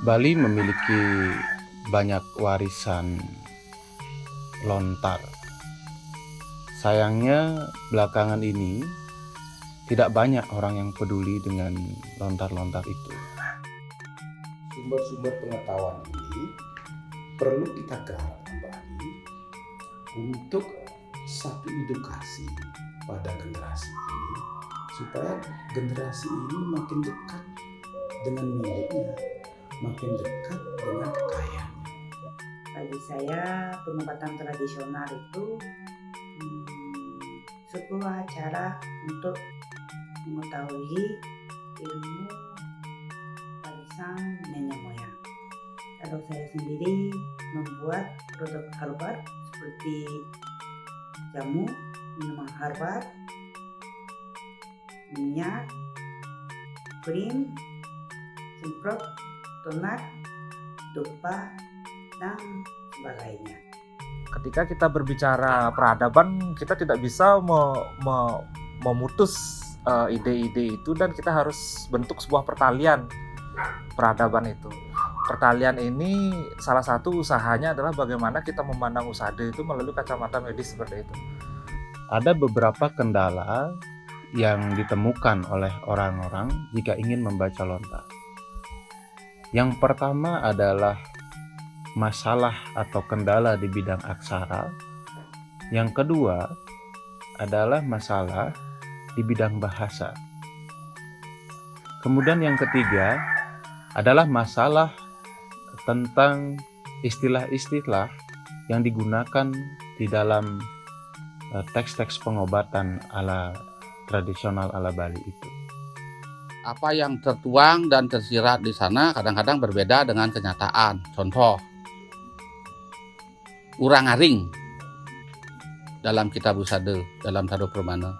Bali memiliki banyak warisan lontar. Sayangnya belakangan ini tidak banyak orang yang peduli dengan lontar-lontar itu. Sumber-sumber pengetahuan ini perlu kita garap kembali untuk satu edukasi pada generasi ini, supaya generasi ini makin dekat dengan miliknya, makin dekat dengan kekayaannya. Bagi saya, pengobatan tradisional itu sebuah cara untuk mengetahui ilmu warisan nenek moyang. Kalau saya sendiri membuat produk herbal seperti jamu, minuman herbal, minyak, krim, semprot, toner, dupa, dan sebagainya. Ketika kita berbicara peradaban, kita tidak bisa memutus ide-ide itu, dan kita harus bentuk sebuah pertalian peradaban itu. Pertalian ini salah satu usahanya adalah bagaimana kita memandang usade itu melalui kacamata medis seperti itu. Ada beberapa kendala yang ditemukan oleh orang-orang jika ingin membaca lontar. Yang pertama adalah masalah atau kendala di bidang aksara. Yang kedua adalah masalah di bidang bahasa. Kemudian yang ketiga adalah masalah tentang istilah-istilah yang digunakan di dalam teks-teks pengobatan ala tradisional ala Bali itu. Apa yang tertuang dan tersirat di sana kadang-kadang berbeda dengan kenyataan. Contoh, urang-aring dalam kitab usade, dalam Sado Permana.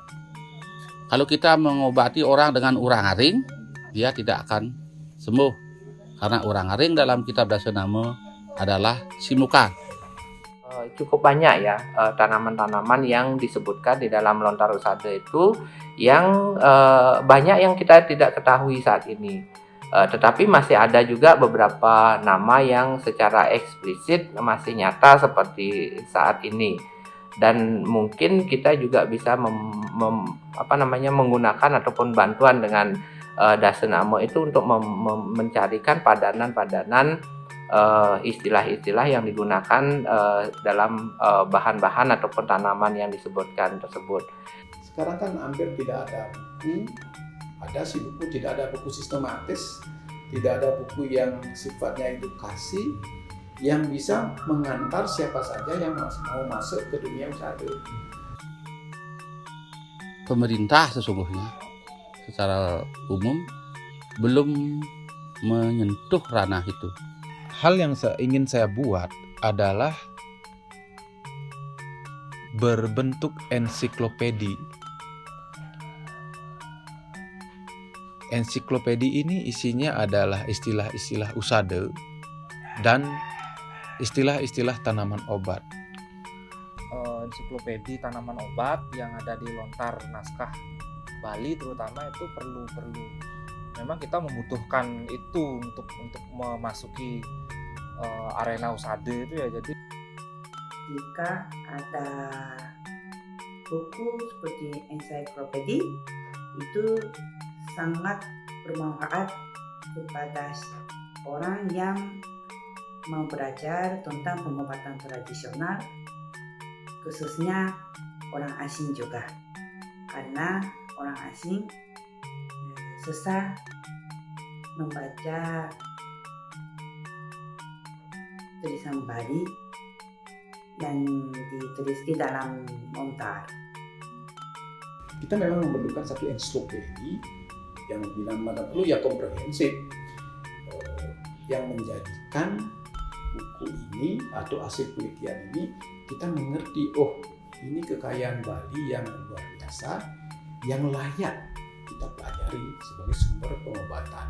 Kalau kita mengobati orang dengan urang-aring, dia tidak akan sembuh. Karena urang-aring dalam kitab Dasanama adalah simukan. Cukup banyak ya tanaman-tanaman yang disebutkan di dalam lontar usade itu yang banyak yang kita tidak ketahui saat ini. Tetapi masih ada juga beberapa nama yang secara eksplisit masih nyata seperti saat ini, dan mungkin kita juga bisa menggunakan ataupun bantuan dengan Dasanama itu untuk mencarikan padanan-padanan istilah-istilah yang digunakan dalam bahan-bahan ataupun tanaman yang disebutkan tersebut. Sekarang kan hampir tidak ada buku. Ada sih buku, tidak ada buku sistematis, tidak ada buku yang sifatnya edukasi yang bisa mengantar siapa saja yang mau masuk ke dunia usade. Pemerintah sesungguhnya secara umum belum menyentuh ranah itu. Hal yang ingin saya buat adalah berbentuk ensiklopedi. Ensiklopedi ini isinya adalah istilah-istilah usade dan istilah-istilah tanaman obat. Ensiklopedi tanaman obat yang ada di lontar naskah Bali terutama itu perlu. Memang kita membutuhkan itu untuk memasuki arena usade itu ya. Jadi jika ada buku seperti ensiklopedi itu sangat bermanfaat kepada orang yang mau belajar tentang pengobatan tradisional, khususnya orang asing juga, karena orang asing susah membaca tulisan Bali yang ditulis di dalam lontar. Kita memang memerlukan satu ensiklopedi yang bilang mana perlu ya komprehensif, yang menjadikan buku ini atau hasil penelitian ini kita mengerti, oh ini kekayaan Bali yang luar biasa yang layak kita pelajari sebagai sumber pengobatan.